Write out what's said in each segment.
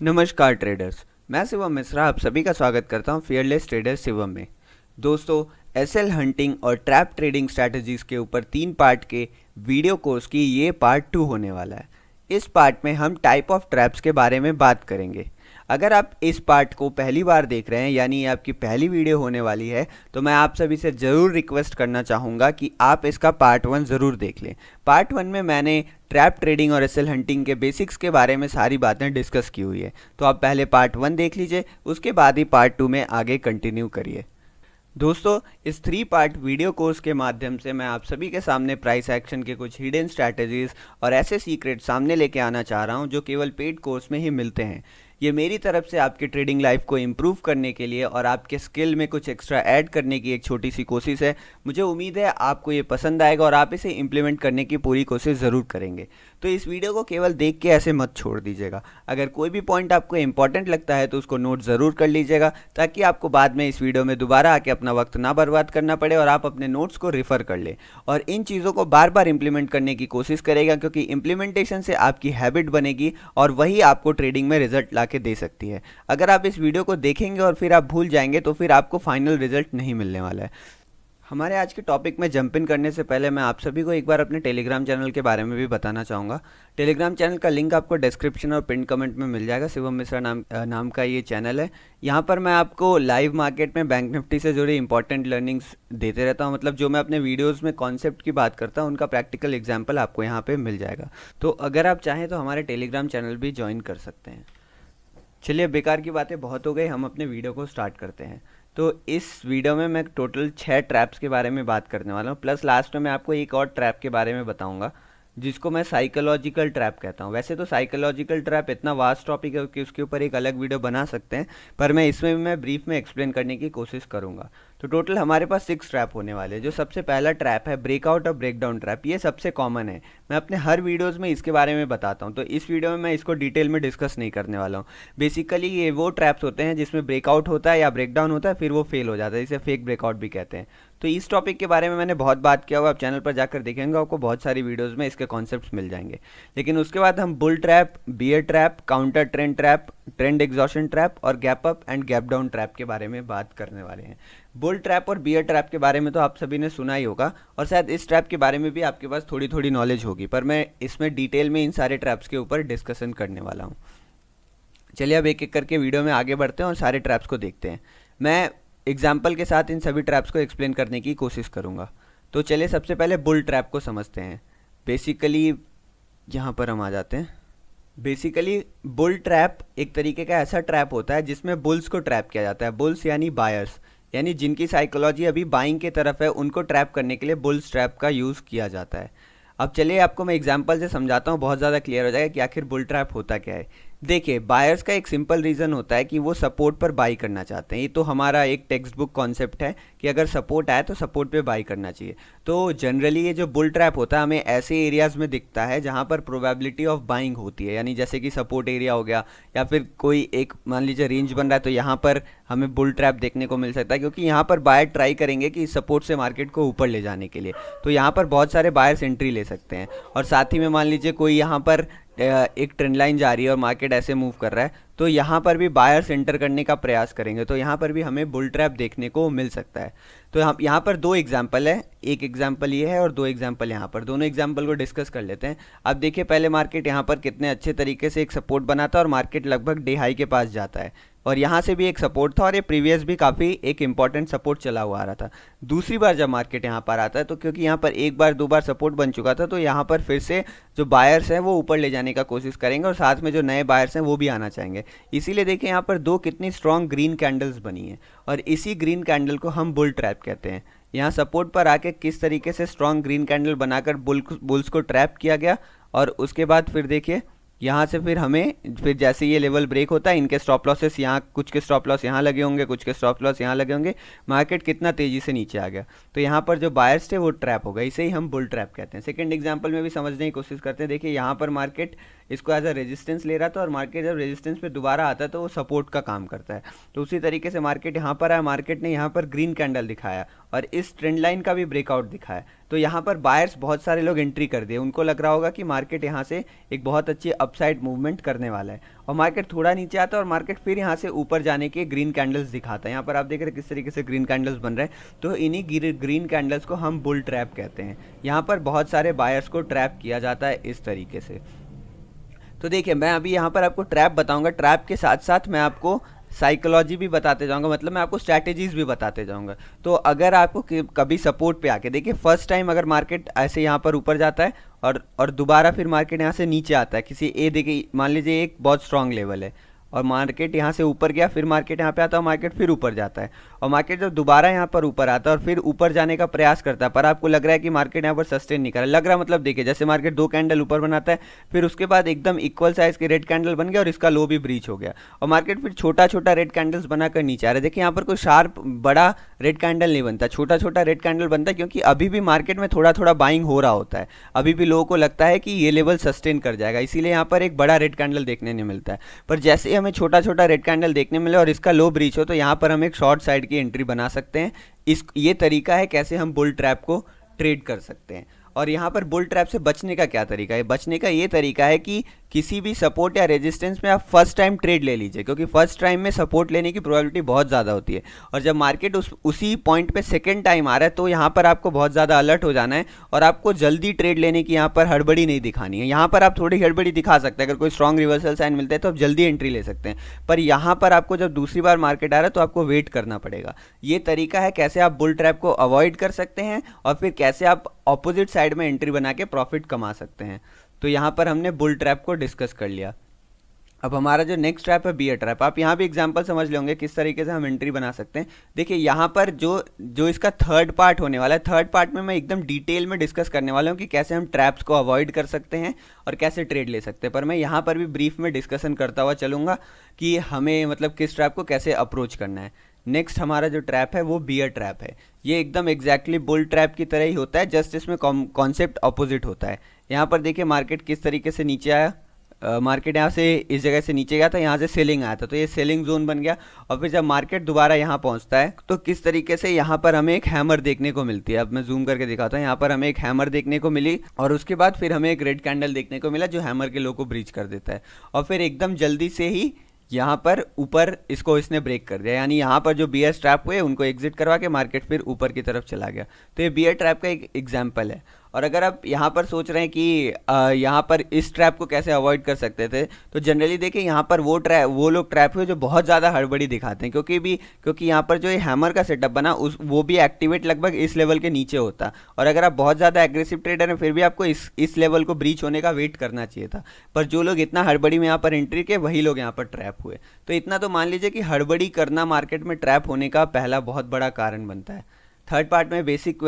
नमस्कार ट्रेडर्स। मैं शिवम मिश्रा आप सभी का स्वागत करता हूं फियरलेस ट्रेडर शिवम में। दोस्तों, एसएल हंटिंग और ट्रैप ट्रेडिंग स्ट्रैटेजीज के ऊपर 3 पार्ट के वीडियो कोर्स की ये पार्ट 2 होने वाला है। इस पार्ट में हम टाइप ऑफ ट्रैप्स के बारे में बात करेंगे। अगर आप इस पार्ट को पहली बार देख रहे हैं यानी ये आपकी पहली वीडियो होने वाली है, तो मैं आप सभी से ज़रूर रिक्वेस्ट करना चाहूँगा कि आप इसका पार्ट 1 ज़रूर देख लें। पार्ट 1 में मैंने ट्रैप ट्रेडिंग और एसएल हंटिंग के बेसिक्स के बारे में सारी बातें डिस्कस की हुई है, तो आप पहले पार्ट 1 देख लीजिए, उसके बाद ही पार्ट 2 में आगे कंटिन्यू करिए। दोस्तों, इस 3 पार्ट वीडियो कोर्स के माध्यम से मैं आप सभी के सामने प्राइस एक्शन के कुछ हिडन स्ट्रैटेजीज और ऐसे सीक्रेट सामने लेके आना चाह रहा हूं जो केवल पेड कोर्स में ही मिलते हैं। ये मेरी तरफ से आपकी ट्रेडिंग लाइफ को इम्प्रूव करने के लिए और आपके स्किल में कुछ एक्स्ट्रा ऐड करने की एक छोटी सी कोशिश है। मुझे उम्मीद है आपको ये पसंद आएगा और आप इसे इम्प्लीमेंट करने की पूरी कोशिश ज़रूर करेंगे। तो इस वीडियो को केवल देख के ऐसे मत छोड़ दीजिएगा। अगर कोई भी पॉइंट आपको इंपॉर्टेंट लगता है तो उसको नोट ज़रूर कर लीजिएगा, ताकि आपको बाद में इस वीडियो में दोबारा आके अपना वक्त ना बर्बाद करना पड़े और आप अपने नोट्स को रिफ़र कर लें और इन चीज़ों को बार बार इंप्लीमेंट करने की कोशिश करेगा, क्योंकि इंप्लीमेंटेशन से आपकी हैबिट बनेगी और वही आपको ट्रेडिंग में रिजल्ट ला के दे सकती है। अगर आप इस वीडियो को देखेंगे और फिर आप भूल जाएंगे तो फिर आपको फाइनल रिजल्ट नहीं मिलने वाला है। हमारे आज के टॉपिक में जंप इन करने से पहले मैं आप सभी को एक बार अपने टेलीग्राम चैनल के बारे में भी बताना चाहूँगा। टेलीग्राम चैनल का लिंक आपको डिस्क्रिप्शन और पिन कमेंट में मिल जाएगा। शिवम मिश्रा नाम का ये चैनल है। यहाँ पर मैं आपको लाइव मार्केट में बैंक निफ्टी से जुड़ी इंपॉर्टेंट लर्निंग्स देते रहता हूँ। मतलब जो मैं अपने वीडियोज़ में कॉन्सेप्ट की बात करता हूँ उनका प्रैक्टिकल एग्जाम्पल आपको यहाँ पर मिल जाएगा। तो अगर आप चाहें तो हमारे टेलीग्राम चैनल भी ज्वाइन कर सकते हैं। चलिए, बेकार की बातें बहुत हो गई, हम अपने वीडियो को स्टार्ट करते हैं। तो इस वीडियो में मैं टोटल 6 ट्रैप्स के बारे में बात करने वाला हूँ, प्लस लास्ट में मैं आपको एक और ट्रैप के बारे में बताऊंगा जिसको मैं साइकोलॉजिकल ट्रैप कहता हूँ। वैसे तो साइकोलॉजिकल ट्रैप इतना वास्ट टॉपिक है कि उसके ऊपर एक अलग वीडियो बना सकते हैं, पर मैं इसमें भी मैं ब्रीफ में एक्सप्लेन करने की कोशिश करूँगा। तो टोटल हमारे पास 6 ट्रैप होने वाले हैं। जो सबसे पहला ट्रैप है ब्रेकआउट और ब्रेकडाउन ट्रैप, ये सबसे कॉमन है। मैं अपने हर वीडियोज़ में इसके बारे में बताता हूँ, तो इस वीडियो में मैं इसको डिटेल में डिस्कस नहीं करने वाला हूँ। बेसिकली ये वो ट्रैप्स होते हैं जिसमें ब्रेकआउट होता है या ब्रेकडाउन होता है, फिर वो फेल हो जाता है, इसे फेक ब्रेकआउट भी कहते हैं। तो इस टॉपिक के बारे में मैंने बहुत बात किया हुआ, आप चैनल पर जाकर देखेंगे आपको बहुत सारी वीडियोस में इसके कॉन्सेप्ट्स मिल जाएंगे। लेकिन उसके बाद हम bull trap, bear trap, counter trend trap, trend exhaustion trap और gap up and gap down trap के बारे में बात करने वाले हैं। बुल ट्रैप और बियर ट्रैप के बारे में तो आप सभी ने सुना ही होगा और शायद इस ट्रैप के बारे में भी आपके पास थोड़ी थोड़ी नॉलेज होगी, पर मैं इसमें डिटेल में इन सारे ट्रैप्स के ऊपर डिस्कशन करने वाला हूँ। चलिए, अब एक एक करके वीडियो में आगे बढ़ते हैं और सारे ट्रैप्स को देखते हैं। मैं एग्जाम्पल के साथ इन सभी ट्रैप्स को एक्सप्लेन करने की कोशिश करूँगा। तो चलिए, सबसे पहले बुल ट्रैप को समझते हैं। बेसिकली यहाँ पर हम आ जाते हैं। बेसिकली बुल ट्रैप एक तरीके का ऐसा ट्रैप होता है जिसमें बुल्स को ट्रैप किया जाता है। बुल्स यानी बायर्स, यानी जिनकी साइकोलॉजी अभी बाइंग की तरफ है, उनको ट्रैप करने के लिए बुल्स ट्रैप का यूज़ किया जाता है। अब चलिए आपको मैं एग्जांपल से समझाता हूँ, बहुत ज़्यादा क्लियर हो जाएगा कि आखिर बुल ट्रैप होता क्या है। देखिए, बायर्स का एक सिंपल रीज़न होता है कि वो सपोर्ट पर बाई करना चाहते हैं। ये तो हमारा एक टेक्स्ट बुक कॉन्सेप्ट है कि अगर सपोर्ट आए तो सपोर्ट पे बाई करना चाहिए। तो जनरली ये जो बुल ट्रैप होता है हमें ऐसे एरियाज़ में दिखता है जहाँ पर प्रोबेबिलिटी ऑफ बाइंग होती है, यानी जैसे कि सपोर्ट एरिया हो गया या फिर कोई एक मान लीजिए रेंज बन रहा है, तो यहाँ पर हमें बुल ट्रैप देखने को मिल सकता है, क्योंकि यहाँ पर बायर ट्राई करेंगे कि सपोर्ट से मार्केट को ऊपर ले जाने के लिए। तो यहाँ पर बहुत सारे बायर्स एंट्री ले सकते हैं और साथ ही में मान लीजिए कोई यहाँ पर एक ट्रेंड लाइन जा रही है और मार्केट ऐसे मूव कर रहा है, तो यहाँ पर भी बायर्स एंटर करने का प्रयास करेंगे, तो यहाँ पर भी हमें बुल ट्रैप देखने को मिल सकता है। तो यहाँ पर 2 एग्जाम्पल है, एक एग्जाम्पल ये है और 2 एग्जाम्पल यहाँ पर। दोनों एग्जाम्पल को डिस्कस कर लेते हैं। अब देखिए, पहले मार्केट यहाँ पर कितने अच्छे तरीके से एक सपोर्ट बनाता है और मार्केट लगभग डे हाई के पास जाता है और यहाँ से भी एक सपोर्ट था और ये प्रीवियस भी काफ़ी एक इंपॉर्टेंट सपोर्ट चला हुआ आ रहा था। दूसरी बार जब मार्केट यहाँ पर आता है तो क्योंकि यहाँ पर एक बार 2 बार सपोर्ट बन चुका था, तो यहाँ पर फिर से जो बायर्स हैं वो ऊपर ले जाने का कोशिश करेंगे और साथ में जो नए बायर्स हैं वो भी आना चाहेंगे। इसीलिए देखिए यहाँ पर 2 कितनी स्ट्रॉन्ग ग्रीन कैंडल्स बनी हैं और इसी ग्रीन कैंडल को हम बुल ट्रैप कहते हैं। यहाँ सपोर्ट पर आके किस तरीके से स्ट्रॉन्ग ग्रीन कैंडल बनाकर बुल्स को ट्रैप किया गया और उसके बाद फिर देखिए यहाँ से फिर जैसे ये लेवल ब्रेक होता है, इनके स्टॉप लॉसेस यहाँ, कुछ के स्टॉप लॉस यहाँ लगे होंगे, कुछ के स्टॉप लॉस यहाँ लगे होंगे, मार्केट कितना तेज़ी से नीचे आ गया। तो यहाँ पर जो बायर्स थे वो ट्रैप हो गए, इसे ही हम बुल ट्रैप कहते हैं। सेकंड एग्जांपल में भी समझने की कोशिश करते हैं। देखिए, यहाँ पर मार्केट इसको एज अ रेजिस्टेंस ले रहा था और मार्केट जब रेजिस्टेंस पे दोबारा आता है तो वो सपोर्ट का काम करता है। तो उसी तरीके से मार्केट यहाँ पर आया, मार्केट ने यहाँ पर ग्रीन कैंडल दिखाया और इस ट्रेंड लाइन का भी ब्रेकआउट दिखा है। तो यहाँ पर बायर्स बहुत सारे लोग एंट्री कर दिए, उनको लग रहा होगा कि मार्केट यहाँ से एक बहुत अच्छी अपसाइड मूवमेंट करने वाला है, और मार्केट थोड़ा नीचे आता है और मार्केट फिर यहाँ से ऊपर जाने के ग्रीन कैंडल्स दिखाता है। यहाँ पर आप देख रहे हैं किस तरीके से ग्रीन कैंडल्स बन रहे हैं, तो इन्हीं ग्रीन कैंडल्स को हम बुल ट्रैप कहते हैं। यहाँ पर बहुत सारे बायर्स को ट्रैप किया जाता है इस तरीके से। तो देखिए, मैं अभी यहाँ पर आपको ट्रैप बताऊंगा, ट्रैप के साथ साथ मैं आपको साइकोलॉजी भी बताते जाऊंगा, मतलब मैं आपको स्ट्रैटेजीज भी बताते जाऊंगा। तो अगर आपको कभी सपोर्ट पे आके देखिए, फर्स्ट टाइम अगर मार्केट ऐसे यहाँ पर ऊपर जाता है और दोबारा फिर मार्केट यहाँ से नीचे आता है किसी ए, देखिए मान लीजिए एक बहुत स्ट्रांग लेवल है और मार्केट यहाँ से ऊपर गया, फिर मार्केट यहाँ पे आता है, मार्केट फिर ऊपर जाता है, और मार्केट जब दोबारा यहाँ पर ऊपर आता है और फिर ऊपर जाने का प्रयास करता है, पर आपको लग रहा है कि मार्केट यहाँ पर सस्टेन नहीं कर रहा, लग रहा मतलब देखिए जैसे मार्केट 2 कैंडल ऊपर बनाता है, फिर उसके बाद एकदम इक्वल साइज के रेड कैंडल बन गया और इसका लो भी ब्रीच हो गया, और मार्केट फिर छोटा छोटा रेड कैंडल्स बनाकर नीचे आ रहा है। देखिए यहाँ पर कोई शार्प बड़ा रेड कैंडल नहीं बनता, छोटा छोटा रेड कैंडल बनता है, क्योंकि अभी भी मार्केट में थोड़ा थोड़ा बाइंग हो रहा होता है, अभी भी लोगों को लगता है कि ये लेवल सस्टेन कर जाएगा, इसीलिए यहाँ पर एक बड़ा रेड कैंडल देखने नहीं मिलता है। पर जैसे ही हमें छोटा छोटा रेड कैंडल देखने मिले और इसका लो ब्रीच हो, तो यहाँ पर हम एक शॉर्ट साइड की एंट्री बना सकते हैं। ये तरीका है कैसे हम बुल ट्रैप को ट्रेड कर सकते हैं। और यहाँ पर बुल ट्रैप से बचने का क्या तरीका है? बचने का ये तरीका है कि किसी भी सपोर्ट या रेजिस्टेंस में आप फर्स्ट टाइम ट्रेड ले लीजिए, क्योंकि फर्स्ट टाइम में सपोर्ट लेने की प्रोबेबिलिटी बहुत ज़्यादा होती है, और जब मार्केट उसी पॉइंट पे सेकंड टाइम आ रहा है, तो यहाँ पर आपको बहुत ज़्यादा अलर्ट हो जाना है और आपको जल्दी ट्रेड लेने की यहाँ पर हड़बड़ी नहीं दिखानी है। यहाँ पर आप थोड़ी हड़बड़ी दिखा सकते हैं, अगर कोई स्ट्रॉन्ग रिवर्सल साइन मिलता है तो आप जल्दी एंट्री ले सकते हैं, पर यहाँ पर आपको जब दूसरी बार मार्केट आ रहा है तो आपको वेट करना पड़ेगा। ये तरीका है कैसे आप बुल ट्रैप को अवॉइड कर सकते हैं और फिर कैसे आप ऑपोजिट साइड में एंट्री बना के प्रॉफिट कमा सकते हैं। तो यहाँ पर हमने बुल ट्रैप को डिस्कस कर लिया। अब हमारा जो नेक्स्ट ट्रैप है बियर ट्रैप, आप यहाँ भी एग्जांपल समझ लेंगे किस तरीके से हम एंट्री बना सकते हैं। देखिए यहाँ पर जो इसका थर्ड पार्ट होने वाला है, थर्ड पार्ट में मैं एकदम डिटेल में डिस्कस करने वाला हूँ कि कैसे हम ट्रैप्स को अवॉइड कर सकते हैं और कैसे ट्रेड ले सकते हैं। पर मैं यहाँ पर भी ब्रीफ में डिस्कशन करता हुआ चलूँगा कि हमें मतलब किस ट्रैप को कैसे अप्रोच करना है। नेक्स्ट हमारा जो ट्रैप है वो बियर ट्रैप है। ये एकदम एग्जैक्टली बुल ट्रैप की तरह ही होता है, जस्ट इसमें कॉन्सेप्ट अपोजिट होता है। यहाँ पर देखिए मार्केट किस तरीके से नीचे आया, मार्केट यहाँ से इस जगह से नीचे गया था, यहाँ से सेलिंग आया था, तो ये सेलिंग जोन बन गया, और फिर जब मार्केट दोबारा यहाँ पहुँचता है तो किस तरीके से यहाँ पर हमें एक हैमर देखने को मिलती है। अब मैं जूम करके दिखाता हूँ, यहाँ पर हमें एक हैमर देखने को मिली और उसके बाद फिर हमें एक रेड कैंडल देखने को मिला जो हैमर के लो को ब्रीच कर देता है, और फिर एकदम जल्दी से ही यहाँ पर ऊपर इसने ब्रेक कर दिया, यानी यहाँ पर जो बियर ट्रैप हुए उनको एग्जिट करवा के मार्केट फिर ऊपर की तरफ चला गया। तो ये बियर ट्रैप का एक एग्जाम्पल है। और अगर आप यहाँ पर सोच रहे हैं कि यहाँ पर इस ट्रैप को कैसे अवॉइड कर सकते थे, तो जनरली देखिए यहाँ पर वो लोग ट्रैप हुए जो बहुत ज़्यादा हड़बड़ी दिखाते हैं, क्योंकि यहाँ पर जो ये हैमर का सेटअप बना वो भी एक्टिवेट लगभग इस लेवल के नीचे होता, और अगर आप बहुत ज़्यादा एग्रेसिव ट्रेडर हैं फिर भी आपको इस लेवल को ब्रीच होने का वेट करना चाहिए था। पर जो लोग इतना हड़बड़ी में यहाँ पर एंट्री किए वही लोग यहाँ पर ट्रैप हुए। तो इतना तो मान लीजिए कि हड़बड़ी करना मार्केट में ट्रैप होने का पहला बहुत बड़ा कारण बनता है। थर्ड पार्ट में बेसिक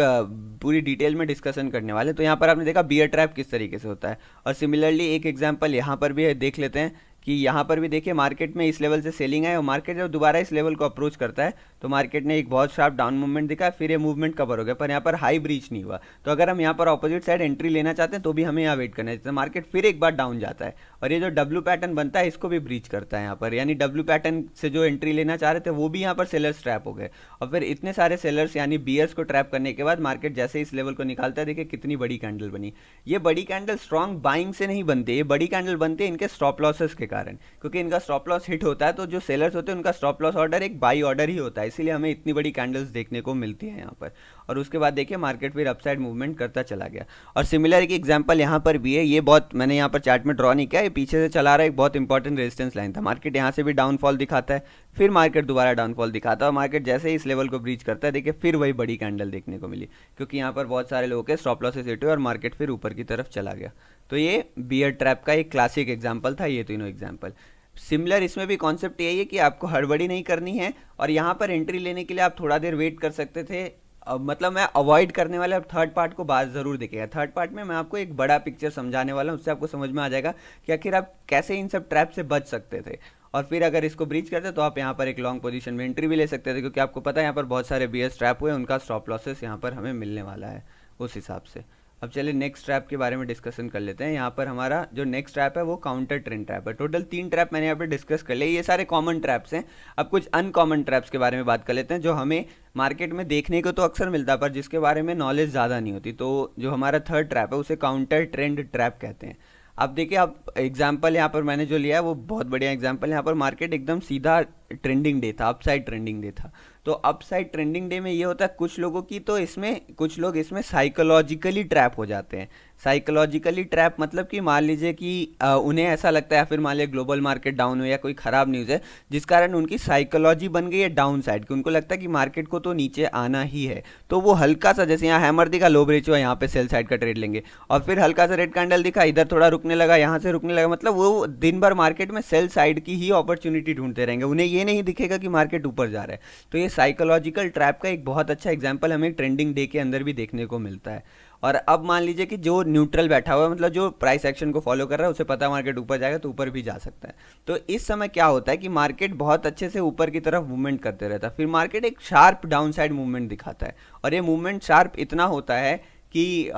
पूरी डिटेल में डिस्कशन करने वाले। तो यहाँ पर आपने देखा बियर ट्रैप किस तरीके से होता है, और सिमिलरली एक एग्जांपल यहाँ पर भी देख लेते हैं कि यहाँ पर भी देखिए मार्केट में इस लेवल से सेलिंग है, और मार्केट जब दोबारा इस लेवल को अप्रोच करता है तो मार्केट ने एक बहुत शार्प डाउन मूवमेंट दिखा, फिर ये मूवमेंट कवर हो गया, पर यहाँ पर हाई ब्रीच नहीं हुआ। तो अगर हम यहाँ पर ऑपोजिट साइड एंट्री लेना चाहते हैं तो भी हमें यहाँ वेट करना है, जैसे मार्केट फिर एक बार डाउन जाता है और ये जो डब्ल्यू पैटर्न बनता है इसको भी ब्रीच करता है यहाँ पर, यानी डब्ल्यू पैटर्न से जो एंट्री लेना चाह रहे थे वो भी यहाँ पर सेलर्स ट्रैप हो गए, और फिर इतने सारे सेलर्स यानी बियर्स को ट्रैप करने के बाद मार्केट जैसे इस लेवल को निकालता है, देखिए कितनी बड़ी कैंडल बनी। ये बड़ी कैंडल स्ट्रॉन्ग बाइंग से नहीं बनती, ये बड़ी कैंडल बनती है इनके स्टॉप लॉसेस के कारण, क्योंकि इनका स्टॉप लॉस हिट होता है तो जो सेलर्स होते हैं उनका स्टॉप लॉस ऑर्डर एक बाई ऑर्डर ही होता है, इसीलिए हमें इतनी बड़ी कैंडल्स देखने को मिलती है यहाँ पर। और उसके बाद देखिए मार्केट फिर अपसाइड मूवमेंट करता चला गया। और सिमिलर की एग्जांपल यहाँ पर भी है, ये बहुत मैंने यहाँ पर चार्ट में ड्रॉ नहीं किया, ये पीछे से चला रहा है, एक बहुत इंपॉर्टेंट रेजिस्टेंस लाइन था। मार्केट यहाँ से भी डाउनफॉल दिखाता है, फिर मार्केट दोबारा डाउनफॉल दिखाता है, और मार्केट जैसे ही इस लेवल को ब्रीच करता है देखिए फिर वही बड़ी कैंडल देखने को मिली, क्योंकि यहाँ पर बहुत सारे लोगों के स्टॉप लॉसेस हिट हुए और मार्केट फिर ऊपर की तरफ चला गया। तो ये बियर ट्रैप का एक क्लासिक एग्जाम्पल था, ये तीनों एग्जाम्पल। सिमिलर इसमें भी कॉन्सेप्ट यही है कि आपको हड़बड़ी नहीं करनी है, और यहाँ पर एंट्री लेने के लिए आप थोड़ा देर वेट कर सकते थे। मतलब मैं अवॉइड करने वाला थर्ड पार्ट को बात ज़रूर दिखेगा। थर्ड पार्ट में मैं आपको एक बड़ा पिक्चर समझाने वाला हूँ, उससे आपको समझ में आ जाएगा कि आखिर आप कैसे इन सब ट्रैप से बच सकते थे, और फिर अगर इसको ब्रीच करते तो आप यहाँ पर एक लॉन्ग पोजीशन में एंट्री भी ले सकते थे, क्योंकि आपको पता है यहाँ पर बहुत सारे बियर्स ट्रैप हुए, उनका स्टॉप लॉसेस यहाँ पर हमें मिलने वाला है उस हिसाब से। अब चलिए नेक्स्ट ट्रैप के बारे में डिस्कशन कर लेते हैं। यहाँ पर हमारा जो नेक्स्ट ट्रैप है वो काउंटर ट्रेंड ट्रैप है। टोटल 3 ट्रैप मैंने यहाँ पे डिस्कस कर लिए, ये सारे कॉमन ट्रैप्स हैं। अब कुछ अनकॉमन ट्रैप्स के बारे में बात कर लेते हैं जो हमें मार्केट में देखने को तो अक्सर मिलता है पर जिसके बारे में नॉलेज ज़्यादा नहीं होती। तो जो हमारा थर्ड ट्रैप है उसे काउंटर ट्रेंड ट्रैप कहते हैं। अब देखिए, अब एग्जाम्पल यहाँ पर मैंने जो लिया है वो बहुत बढ़िया एग्जाम्पल। यहाँ पर मार्केट एकदम सीधा ट्रेंडिंग डे था, अपसाइड ट्रेंडिंग डे था। तो अपसाइड ट्रेंडिंग डे में ये होता है कुछ लोगों की, तो इसमें कुछ लोग इसमें साइकोलॉजिकली ट्रैप हो जाते हैं। साइकोलॉजिकली ट्रैप मतलब कि मान लीजिए कि उन्हें ऐसा लगता है, या फिर मान लीजिए ग्लोबल मार्केट डाउन हो या कोई ख़राब न्यूज़ है जिस कारण उनकी साइकोलॉजी बन गई है डाउन साइड की। उनको लगता है कि मार्केट को तो नीचे आना ही है, तो वो हल्का सा, जैसे यहाँ हैमर दिखा लो रेशियो है, यहाँ पे सेल साइड का ट्रेड लेंगे, और फिर हल्का सा रेड कैंडल दिखा, इधर थोड़ा रुकने लगा, यहाँ से रुकने लगा, मतलब वो दिन भर मार्केट में सेल साइड की ही अपॉर्चुनिटी ढूंढते रहेंगे। उन्हें ये नहीं दिखेगा कि मार्केट ऊपर जा रहा है। तो ये साइकोलॉजिकल ट्रैप का एक बहुत अच्छा एग्जाम्पल हमें ट्रेंडिंग डे के अंदर भी देखने को मिलता है। और अब मान लीजिए कि जो न्यूट्रल बैठा हुआ है, मतलब जो प्राइस एक्शन को फॉलो कर रहा है, उसे पता है मार्केट ऊपर जाएगा तो ऊपर भी जा सकता है। तो इस समय क्या होता है कि मार्केट बहुत अच्छे से ऊपर की तरफ मूवमेंट करते रहता है, फिर मार्केट एक शार्प डाउन साइड मूवमेंट दिखाता है। और ये मूवमेंट शार्प इतना होता है कि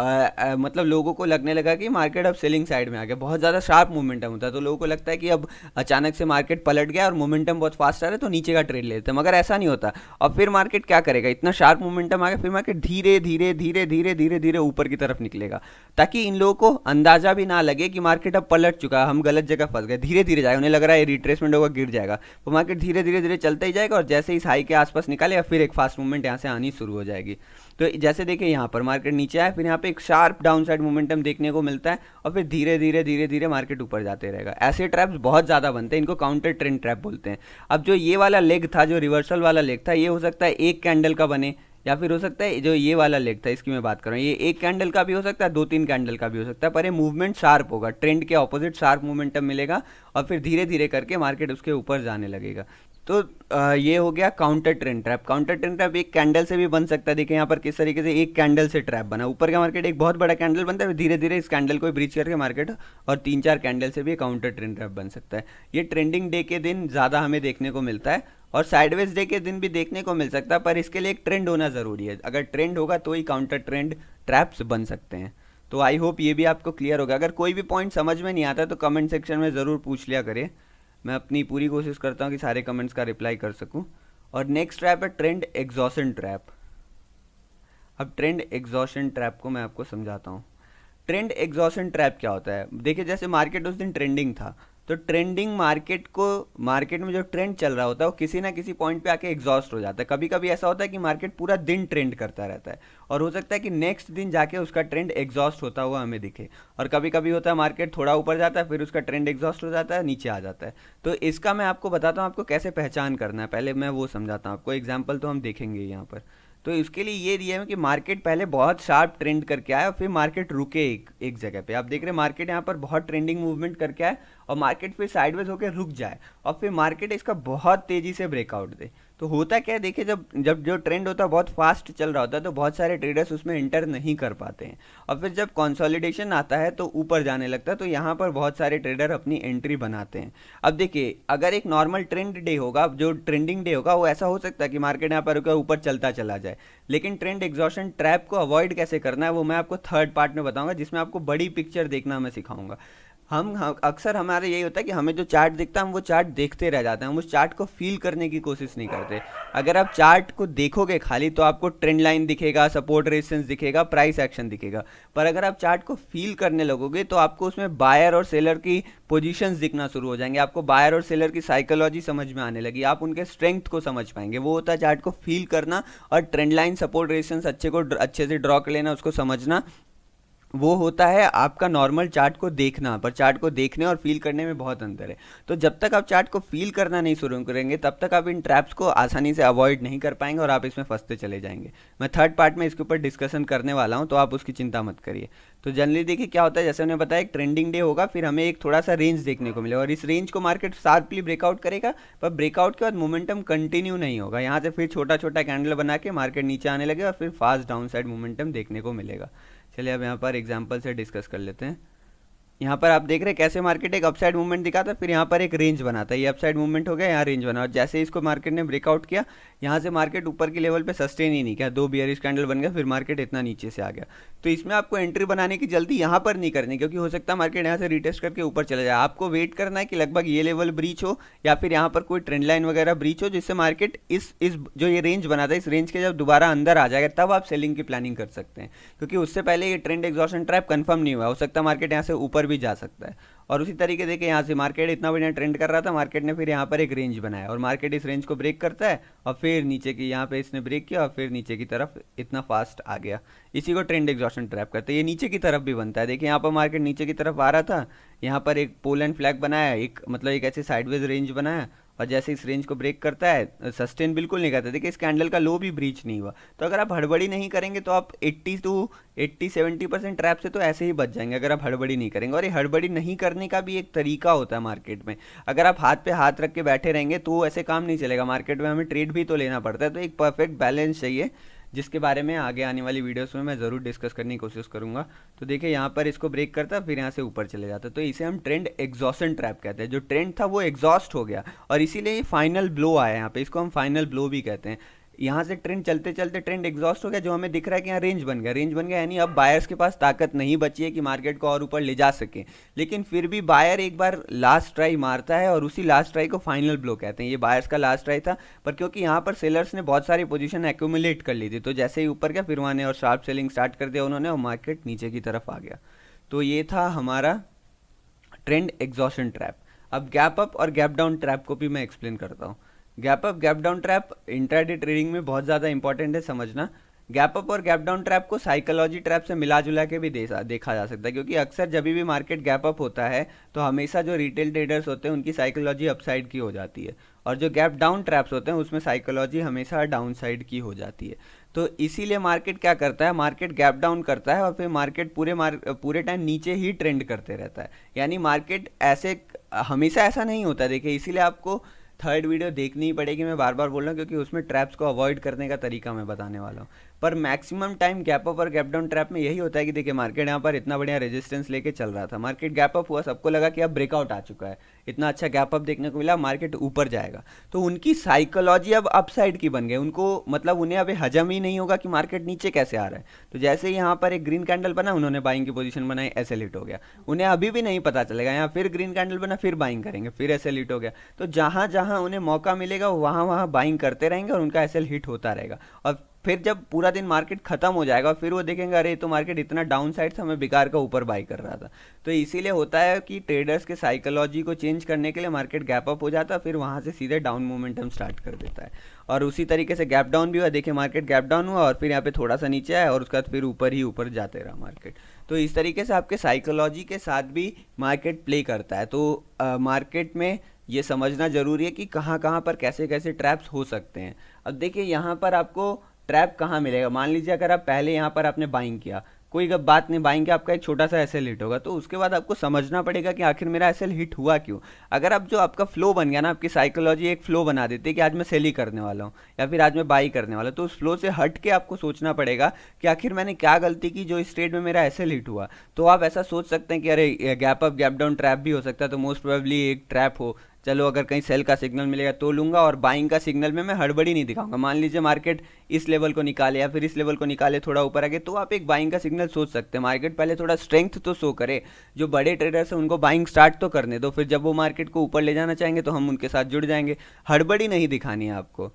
मतलब लोगों को लगने लगा कि मार्केट अब सेलिंग साइड में आ गया, बहुत ज़्यादा शार्प मोमेंटम होता है। तो लोगों को लगता है कि अब अचानक से मार्केट पलट गया और मोमेंटम बहुत फास्ट आ रहा है तो नीचे का ट्रेड लेते हैं, मगर ऐसा नहीं होता। और फिर मार्केट क्या करेगा, इतना शार्प मोमेंटम आ गया, फिर मार्केट धीरे धीरे धीरे धीरे धीरे धीरे ऊपर की तरफ निकलेगा, ताकि इन लोगों को अंदाजा भी ना लगे कि मार्केट अब पलट चुका है, हम गलत जगह फंस गए। धीरे धीरे जाएगा, उन्हें लग रहा है रिट्रेसमेंट होगा, गिर जाएगा, तो मार्केट धीरे धीरे धीरे चलता ही जाएगा, और जैसे इस हाई के आसपास निकालेगा फिर एक फास्ट मूवमेंट यहाँ से आनी शुरू हो जाएगी। तो जैसे देखिए यहाँ पर मार्केट नीचे आया, फिर यहाँ पे एक शार्प डाउन साइड मोमेंटम देखने को मिलता है, और फिर धीरे धीरे धीरे धीरे मार्केट ऊपर जाते रहेगा। ऐसे ट्रैप्स बहुत ज़्यादा बनते हैं, इनको काउंटर ट्रेंड ट्रैप बोलते हैं। अब जो ये वाला लेग था, जो रिवर्सल वाला लेग था, ये हो सकता है एक कैंडल का बने, या फिर हो सकता है जो ये वाला लेग था इसकी मैं बात कर रहा हूँ, ये एक कैंडल का भी हो सकता है, 2-3 कैंडल का भी हो सकता है, पर ये मूवमेंट शार्प होगा, ट्रेंड के ऑपोजिट शार्प मूवमेंटम मिलेगा, और फिर धीरे धीरे करके मार्केट उसके ऊपर जाने लगेगा। तो ये हो गया counter trend trap. Counter trend trap एक कैंडल से भी बन सकता है। देखिए यहाँ पर किस तरीके से एक कैंडल से ट्रैप बना, ऊपर का मार्केट एक बहुत बड़ा कैंडल बनता है, धीरे धीरे इस कैंडल को ब्रीच करके मार्केट और 3-4 कैंडल से भी काउंटर ट्रेंड ट्रैप बन सकता है। ये ट्रेंडिंग डे के दिन ज़्यादा हमें देखने को मिलता है, और साइडवेज डे के दिन भी देखने को मिल सकता है, पर इसके लिए एक ट्रेंड होना ज़रूरी है। अगर ट्रेंड होगा तो ही काउंटर ट्रेंड ट्रैप्स बन सकते हैं। तो आई होप ये भी आपको क्लियर होगा। अगर कोई भी पॉइंट समझ में नहीं आता तो कमेंट सेक्शन में ज़रूर पूछ लिया करें, मैं अपनी पूरी कोशिश करता हूँ कि सारे कमेंट्स का रिप्लाई कर सकूँ। और नेक्स्ट ट्रैप है ट्रेंड एग्जॉशन ट्रैप। अब ट्रेंड एग्जॉशन ट्रैप को मैं आपको समझाता हूँ। ट्रेंड एग्जॉशन ट्रैप क्या होता है, देखिए जैसे मार्केट उस दिन ट्रेंडिंग था, तो ट्रेंडिंग मार्केट में जो ट्रेंड चल रहा होता है वो किसी ना किसी पॉइंट पे आके एग्जॉस्ट हो जाता है। कभी कभी ऐसा होता है कि मार्केट पूरा दिन ट्रेंड करता रहता है, और हो सकता है कि नेक्स्ट दिन जाके उसका ट्रेंड एग्जॉस्ट होता हुआ हमें दिखे। और कभी कभी होता है मार्केट थोड़ा ऊपर जाता है, फिर उसका ट्रेंड एग्जॉस्ट हो जाता है, नीचे आ जाता है। तो इसका मैं आपको बताता हूँ आपको कैसे पहचान करना है, पहले मैं वो समझाता हूँ आपको। एग्जाम्पल तो हम देखेंगे यहाँ पर। तो इसके लिए ये दिया है कि मार्केट पहले बहुत शार्प ट्रेंड करके आए और फिर मार्केट रुके एक जगह पे। आप देख रहे हैं मार्केट यहाँ पर बहुत ट्रेंडिंग मूवमेंट करके आए, और मार्केट फिर साइडवेज होकर रुक जाए, और फिर मार्केट इसका बहुत तेज़ी से ब्रेकआउट दे। तो होता क्या है, देखिए जब जब जो ट्रेंड होता है बहुत फास्ट चल रहा होता है, तो बहुत सारे ट्रेडर्स उसमें इंटर नहीं कर पाते हैं, और फिर जब कंसोलिडेशन आता है तो ऊपर जाने लगता है, तो यहाँ पर बहुत सारे ट्रेडर अपनी एंट्री बनाते हैं। अब देखिए अगर एक नॉर्मल ट्रेंड डे होगा, जो ट्रेंडिंग डे होगा, वो ऐसा हो सकता है कि मार्केट यहाँ पर ऊपर चलता चला जाए। लेकिन ट्रेंड एग्जॉशन ट्रैप को अवॉइड कैसे करना है वो मैं आपको थर्ड पार्ट में बताऊंगा, जिसमें आपको बड़ी पिक्चर देखना मैं सिखाऊंगा। हम अक्सर हमारा यही होता है कि हमें जो चार्ट दिखता है हम वो चार्ट देखते रह जाते हैं, हम उस चार्ट को फील करने की कोशिश नहीं करते। अगर आप चार्ट को देखोगे खाली तो आपको ट्रेंड लाइन दिखेगा, सपोर्ट रेजिस्टेंस दिखेगा, प्राइस एक्शन दिखेगा, पर अगर आप चार्ट को फील करने लगोगे तो आपको उसमें बायर और सेलर की पोजीशंस दिखना शुरू हो जाएंगे, आपको बायर और सेलर की साइकोलॉजी समझ में आने लगी, आप उनके स्ट्रेंथ को समझ पाएंगे। वो होता है चार्ट को फील करना, और ट्रेंड लाइन, सपोर्ट रेजिस्टेंस अच्छे से ड्रॉ कर लेना, उसको समझना, वो होता है आपका नॉर्मल चार्ट को देखना। पर चार्ट को देखने और फील करने में बहुत अंतर है। तो जब तक आप चार्ट को फील करना नहीं शुरू करेंगे तब तक आप इन ट्रैप्स को आसानी से अवॉइड नहीं कर पाएंगे, और आप इसमें फंसते चले जाएंगे। मैं थर्ड पार्ट में इसके ऊपर डिस्कशन करने वाला हूं, तो आप उसकी चिंता मत करिए। तो जनरली देखिए क्या होता है, जैसे मैंने बताया एक ट्रेंडिंग डे होगा, फिर हमें एक थोड़ा सा रेंज देखने को मिलेगा, और इस रेंज को मार्केट शार्पली ब्रेकआउट करेगा, पर ब्रेकआउट के बाद मोमेंटम कंटिन्यू नहीं होगा। यहाँ से फिर छोटा छोटा कैंडल बना के मार्केट नीचे आने लगेगा, और फिर फास्ट डाउन साइड मोमेंटम देखने को मिलेगा। चलिए अब यहाँ पर एग्जाम्पल से डिस्कस कर लेते हैं। यहाँ पर आप देख रहे हैं कैसे मार्केट एक अपसाइड मूवमेंट दिखाता है, फिर यहाँ पर एक रेंज बनाता है। ये अपसाइड मूवमेंट हो गया, यहाँ रेंज बना, और जैसे इसको मार्केट ने ब्रेकआउट किया, यहाँ से मार्केट ऊपर की लेवल पे सस्टेन ही नहीं किया, दो बियरिश कैंडल बन गया, फिर मार्केट इतना नीचे से आ गया। तो इसमें आपको एंट्री बनाने की जल्दी यहाँ पर नहीं करनी, क्योंकि हो सकता है मार्केट यहाँ से रिटेस्ट करके ऊपर चले जाए। आपको वेट करना है कि लगभग ये लेवल ब्रीच हो या फिर यहाँ पर कोई ट्रेंड लाइन वगैरह ब्रीच हो, जिससे मार्केट इस जो ये रेंज बना था, इस रेंज के जब दोबारा अंदर आ जाएगा तब आप सेलिंग की प्लानिंग कर सकते हैं, क्योंकि उससे पहले ये ट्रेंड एग्जॉशन ट्रैप कंफर्म नहीं हुआ, हो सकता है मार्केट यहाँ से ऊपर भी जा सकता है। और उसी तरीके देखिए यहाँ से मार्केट इतना बढ़िया ट्रेंड कर रहा था, मार्केट ने फिर यहाँ पर एक रेंज बनाया और मार्केट इस रेंज को ब्रेक करता है और फिर नीचे की यहाँ पे इसने ब्रेक किया और फिर नीचे की तरफ इतना फास्ट आ गया। इसी को ट्रेंड एग्जॉशन ट्रैप करते हैं। ये नीचे की तरफ भी बनता है, देखिए यहाँ पर मार्केट नीचे की तरफ आ रहा था, यहाँ पर एक पोल एंड फ्लैग बनाया, एक मतलब एक ऐसे साइडवेज रेंज बनाया, और जैसे इस रेंज को ब्रेक करता है, सस्टेन बिल्कुल नहीं करता, देखिए इस कैंडल का लो भी ब्रीच नहीं हुआ। तो अगर आप हड़बड़ी नहीं करेंगे तो आप 80 to 70% ट्रैप से तो ऐसे ही बच जाएंगे, अगर आप हड़बड़ी नहीं करेंगे। और ये हड़बड़ी नहीं करने का भी एक तरीका होता है मार्केट में। अगर आप हाथ पे हाथ रख के बैठे रहेंगे तो ऐसे काम नहीं चलेगा, मार्केट में हमें ट्रेड भी तो लेना पड़ता है। तो एक परफेक्ट बैलेंस चाहिए, जिसके बारे में आगे आने वाली वीडियोस में मैं ज़रूर डिस्कस करने की कोशिश करूंगा। तो देखिए यहाँ पर इसको ब्रेक करता फिर यहाँ से ऊपर चले जाता, तो इसे हम ट्रेंड एग्जॉशन ट्रैप कहते हैं। जो ट्रेंड था वो एग्जॉस्ट हो गया और इसीलिए फाइनल ब्लो आया यहाँ पे, इसको हम फाइनल ब्लो भी कहते हैं। यहाँ से ट्रेंड चलते चलते ट्रेंड एग्जॉस्ट हो गया, जो हमें दिख रहा है कि यहाँ रेंज बन गया, रेंज बन गया, यानी अब बायर्स के पास ताकत नहीं बची है कि मार्केट को और ऊपर ले जा सके। लेकिन फिर भी बायर एक बार लास्ट ट्राई मारता है और उसी लास्ट ट्राई को फाइनल ब्लो कहते हैं। ये बायर्स का लास्ट ट्राई था, पर क्योंकि यहाँ पर सेलर्स ने बहुत सारी पोजीशन एक्यूमुलेट कर ली थी, तो जैसे ही ऊपर गया फिर वहाँ ने और शार्प सेलिंग स्टार्ट कर दिया उन्होंने और मार्केट नीचे की तरफ आ गया। तो ये था हमारा ट्रेंड एग्जॉशन ट्रैप। अब गैप अप और गैप डाउन ट्रैप को भी मैं एक्सप्लेन करता हूँ। Gap up gap down trap intraday trading में बहुत ज़्यादा इंपॉर्टेंट है समझना। गैप अप और गैप डाउन ट्रैप को साइकोलॉजी ट्रैप से मिला जुला के भी देखा जा सकता है, क्योंकि अक्सर जब भी मार्केट गैप अप होता है तो हमेशा जो रिटेल ट्रेडर्स होते हैं उनकी साइकोलॉजी अपसाइड की हो जाती है, और जो गैप डाउन ट्रैप्स होते हैं उसमें साइकोलॉजी हमेशा डाउन साइड की हो जाती है। तो इसीलिए मार्केट क्या करता है, मार्केट गैप डाउन करता है और फिर मार्केट पूरे टाइम नीचे ही ट्रेंड करते रहता है। यानी मार्केट ऐसे हमेशा ऐसा नहीं होता, देखिए इसीलिए आपको थर्ड वीडियो देखनी ही पड़ेगी, मैं बार बार बोल रहा हूँ, क्योंकि उसमें ट्रैप्स को अवॉइड करने का तरीका मैं बताने वाला हूँ। पर मैक्सिमम टाइम गैप अप और गैप डाउन ट्रैप में यही होता है कि देखिए मार्केट यहाँ पर इतना बढ़िया रेजिस्टेंस लेके चल रहा था, मार्केट गैप अप हुआ, सबको लगा कि अब ब्रेकआउट आ चुका है, इतना अच्छा गैप अप देखने को मिला, मार्केट ऊपर जाएगा। तो उनकी साइकोलॉजी अब अपसाइड की बन गई, उनको मतलब उन्हें अभी हजम ही नहीं होगा कि मार्केट नीचे कैसे आ रहा है। तो जैसे ही यहाँ पर एक ग्रीन कैंडल बना, उन्होंने बाइंग की पोजीशन बनाई, ऐसे हिट हो गया, उन्हें अभी भी नहीं पता चलेगा, यहाँ फिर ग्रीन कैंडल बना, फिर बाइंग करेंगे, फिर ऐसे हिट हो गया। तो जहाँ जहाँ उन्हें मौका मिलेगा वहाँ वहाँ बाइंग करते रहेंगे और उनका ऐसे हिट होता रहेगा। और फिर जब पूरा दिन मार्केट खत्म हो जाएगा फिर वो देखेंगे अरे तो मार्केट इतना डाउन साइड था, मैं बेकार का ऊपर बाई कर रहा था। तो इसीलिए होता है कि ट्रेडर्स के साइकोलॉजी को चेंज करने के लिए मार्केट गैप अप हो जाता है, फिर वहाँ से सीधे डाउन मोमेंटम स्टार्ट कर देता है। और उसी तरीके से गैप डाउन भी हुआ, देखिए मार्केट गैप डाउन हुआ और फिर यहाँ पे थोड़ा सा नीचे आया और उसके बाद फिर ऊपर ही ऊपर जाते रहा मार्केट। तो इस तरीके से आपके साइकोलॉजी के साथ भी मार्केट प्ले करता है। तो मार्केट में ये समझना जरूरी है कि कहाँ कहाँ पर कैसे कैसे ट्रैप्स हो सकते हैं। अब देखिए यहाँ पर आपको ट्रैप कहाँ मिलेगा, मान लीजिए अगर आप पहले यहाँ पर आपने बाइंग किया, कोई बात नहीं, बाइंग किया, आपका एक छोटा सा एसएल हिट होगा, तो उसके बाद आपको समझना पड़ेगा कि आखिर मेरा एसएल हिट हुआ क्यों। अगर आप जो आपका फ्लो बन गया ना, आपकी साइकोलॉजी एक फ्लो बना देती है कि आज मैं सेल ही करने वाला हूँ या फिर आज मैं बाई करने वाला हूँ, तो उस फ्लो से हट के आपको सोचना पड़ेगा कि आखिर मैंने क्या गलती की जो इस ट्रेड में मेरा एसएल हिट हुआ। तो आप ऐसा सोच सकते हैं कि अरे gap up gap down trap भी हो सकता है, तो मोस्ट प्रोबेबली एक ट्रैप हो, चलो अगर कहीं सेल का सिग्नल मिलेगा तो लूंगा, और बाइंग का सिग्नल में मैं हड़बड़ी नहीं दिखाऊंगा। मान लीजिए मार्केट इस लेवल को निकाले या फिर इस लेवल को निकाले, थोड़ा ऊपर आगे, तो आप एक बाइंग का सिग्नल सोच सकते हैं। मार्केट पहले थोड़ा स्ट्रेंथ तो शो करे, जो बड़े ट्रेडर्स हैं उनको बाइंग स्टार्ट तो करने दो, फिर जब वो मार्केट को ऊपर ले जाना चाहेंगे तो हम उनके साथ जुड़ जाएंगे। हड़बड़ी नहीं दिखानी है आपको,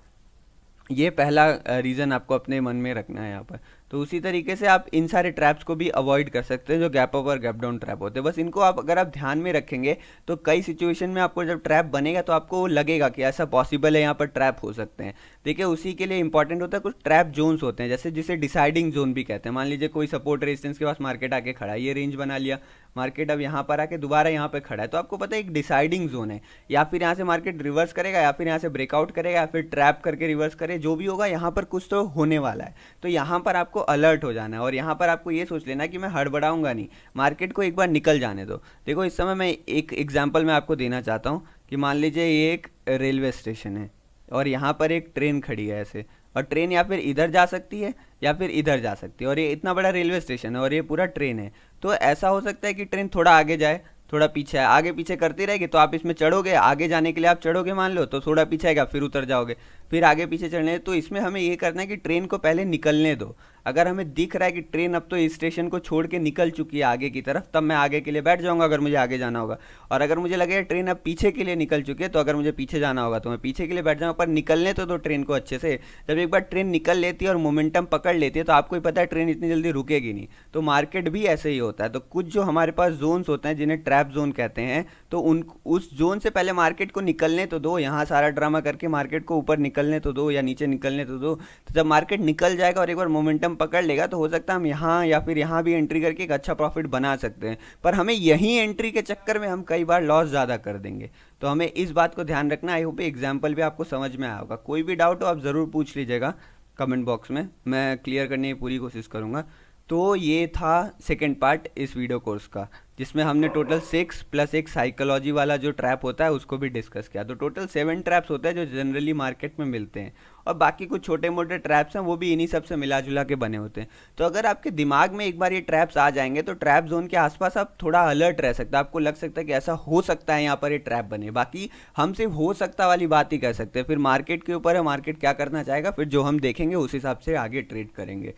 ये पहला रीज़न आपको अपने मन में रखना है यहाँ पर। तो उसी तरीके से आप इन सारे ट्रैप्स को भी अवॉइड कर सकते हैं जो गैप अप और गैप डाउन ट्रैप होते हैं। बस इनको आप अगर आप ध्यान में रखेंगे तो कई सिचुएशन में आपको जब ट्रैप बनेगा तो आपको लगेगा कि ऐसा पॉसिबल है, यहाँ पर ट्रैप हो सकते हैं। देखिए उसी के लिए इंपॉर्टेंट होता है कुछ ट्रैप जोन्स होते हैं, जैसे जिसे डिसाइडिंग जोन भी कहते हैं। मान लीजिए कोई सपोर्ट रेजिस्टेंस के पास मार्केट आके खड़ा है, ये रेंज बना लिया, मार्केट अब यहाँ पर आके दोबारा यहाँ पे खड़ा है, तो आपको पता है एक डिसाइडिंग जोन है, या फिर यहाँ से मार्केट रिवर्स करेगा या फिर यहाँ से ब्रेकआउट करेगा या फिर ट्रैप करके रिवर्स करे, जो भी होगा यहाँ पर कुछ तो होने वाला है। तो यहाँ पर आपको अलर्ट हो जाना है और यहाँ पर आपको ये सोच लेना कि मैं हड़बड़ाऊंगा नहीं, मार्केट को एक बार निकल जाने दो। देखो इस समय मैं एक एग्जांपल मैं आपको देना चाहता हूँ कि मान लीजिए ये एक रेलवे स्टेशन है और यहाँ पर एक ट्रेन खड़ी है ऐसे, और ट्रेन या फिर इधर जा सकती है या फिर इधर जा सकती है, और ये इतना बड़ा रेलवे स्टेशन है और ये पूरा ट्रेन है। तो ऐसा हो सकता है कि ट्रेन थोड़ा आगे जाए, थोड़ा पीछे आए, आगे पीछे करती रहेगी, तो आप इसमें चढ़ोगे, आगे जाने के लिए आप चढ़ोगे मान लो, तो थोड़ा पीछे आएगा, फिर उतर जाओगे, फिर आगे पीछे चढ़ने। तो इसमें हमें ये करना है कि ट्रेन को पहले निकलने दो। अगर हमें दिख रहा है कि ट्रेन अब तो इस स्टेशन को छोड़ के निकल चुकी है आगे की तरफ, तब मैं आगे के लिए बैठ जाऊंगा अगर मुझे आगे जाना होगा। और अगर मुझे लगेगा ट्रेन अब पीछे के लिए निकल चुकी है, तो अगर मुझे पीछे जाना होगा तो मैं पीछे के लिए बैठ जाऊंगा। पर निकलने तो दो ट्रेन को अच्छे से। जब एक बार ट्रेन निकल लेती है और मोमेंटम पकड़ लेती है, तो आपको ही पता है ट्रेन इतनी जल्दी रुकेगी नहीं। तो मार्केट भी ऐसे ही होता है। तो कुछ जो हमारे पास जोन्स होते हैं जिन्हें ट्रैप जोन कहते हैं, तो उन उस जोन से पहले मार्केट को निकलने तो दो, यहाँ सारा ड्रामा करके मार्केट को ऊपर निकलने तो दो या नीचे निकलने तो दो। तो जब मार्केट निकल जाएगा और एक बार मोमेंटम पकड़ लेगा, तो हो सकता है हम यहाँ या फिर यहाँ भी एंट्री करके एक अच्छा प्रॉफिट बना सकते हैं। पर हमें यहीं एंट्री के चक्कर में हम कई बार लॉस ज़्यादा कर देंगे। तो हमें इस बात को ध्यान रखना। आई होप एग्जाम्पल भी आपको समझ में आया होगा। कोई भी डाउट हो आप ज़रूर पूछ लीजिएगा कमेंट बॉक्स में, मैं क्लियर करने की पूरी कोशिश करूँगा। तो ये था सेकंड पार्ट इस वीडियो कोर्स का, जिसमें हमने टोटल 6 प्लस एक साइकोलॉजी वाला जो ट्रैप होता है उसको भी डिस्कस किया। तो टोटल 7 ट्रैप्स होते हैं जो जनरली मार्केट में मिलते हैं, और बाकी कुछ छोटे मोटे ट्रैप्स हैं वो भी इन्हीं सब से मिला जुला के बने होते हैं। तो अगर आपके दिमाग में एक बार ये ट्रैप्स आ जाएंगे, तो ट्रैप जोन के आसपास आप थोड़ा अलर्ट रह सकते हैं। आपको लग सकता है कि ऐसा हो सकता है यहाँ पर ये ट्रैप बने। बाकी हम सिर्फ हो सकता वाली बात ही कर सकते हैं, फिर मार्केट के ऊपर है, मार्केट क्या करना चाहेगा, फिर जो हम देखेंगे उस हिसाब से आगे ट्रेड करेंगे।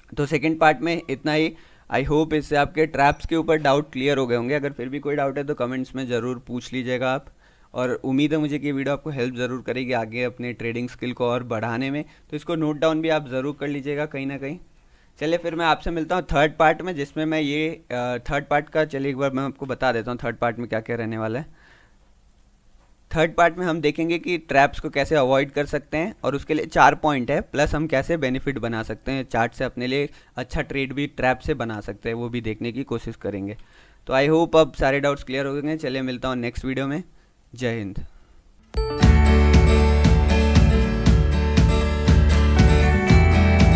तो सेकंड पार्ट में इतना ही। आई होप इससे आपके ट्रैप्स के ऊपर डाउट क्लियर हो गए होंगे। अगर फिर भी कोई डाउट है तो कमेंट्स में ज़रूर पूछ लीजिएगा आप। और उम्मीद है मुझे कि ये वीडियो आपको हेल्प ज़रूर करेगी आगे अपने ट्रेडिंग स्किल को और बढ़ाने में। तो इसको नोट डाउन भी आप ज़रूर कर लीजिएगा कहीं ना कहीं। चलिए फिर मैं आपसे मिलता हूँ थर्ड पार्ट में, जिसमें मैं ये थर्ड पार्ट का, चलिए एक बार मैं आपको बता देता हूँ थर्ड पार्ट में क्या क्या रहने वाला है। थर्ड पार्ट में हम देखेंगे कि ट्रैप्स को कैसे अवॉइड कर सकते हैं, और उसके लिए 4 पॉइंट है, प्लस हम कैसे बेनिफिट बना सकते हैं चार्ट से, अपने लिए अच्छा ट्रेड भी ट्रैप से बना सकते हैं, वो भी देखने की कोशिश करेंगे। तो आई होप अब सारे डाउट्स क्लियर हो गए। चलिए मिलता हूँ नेक्स्ट वीडियो में। जय हिंद।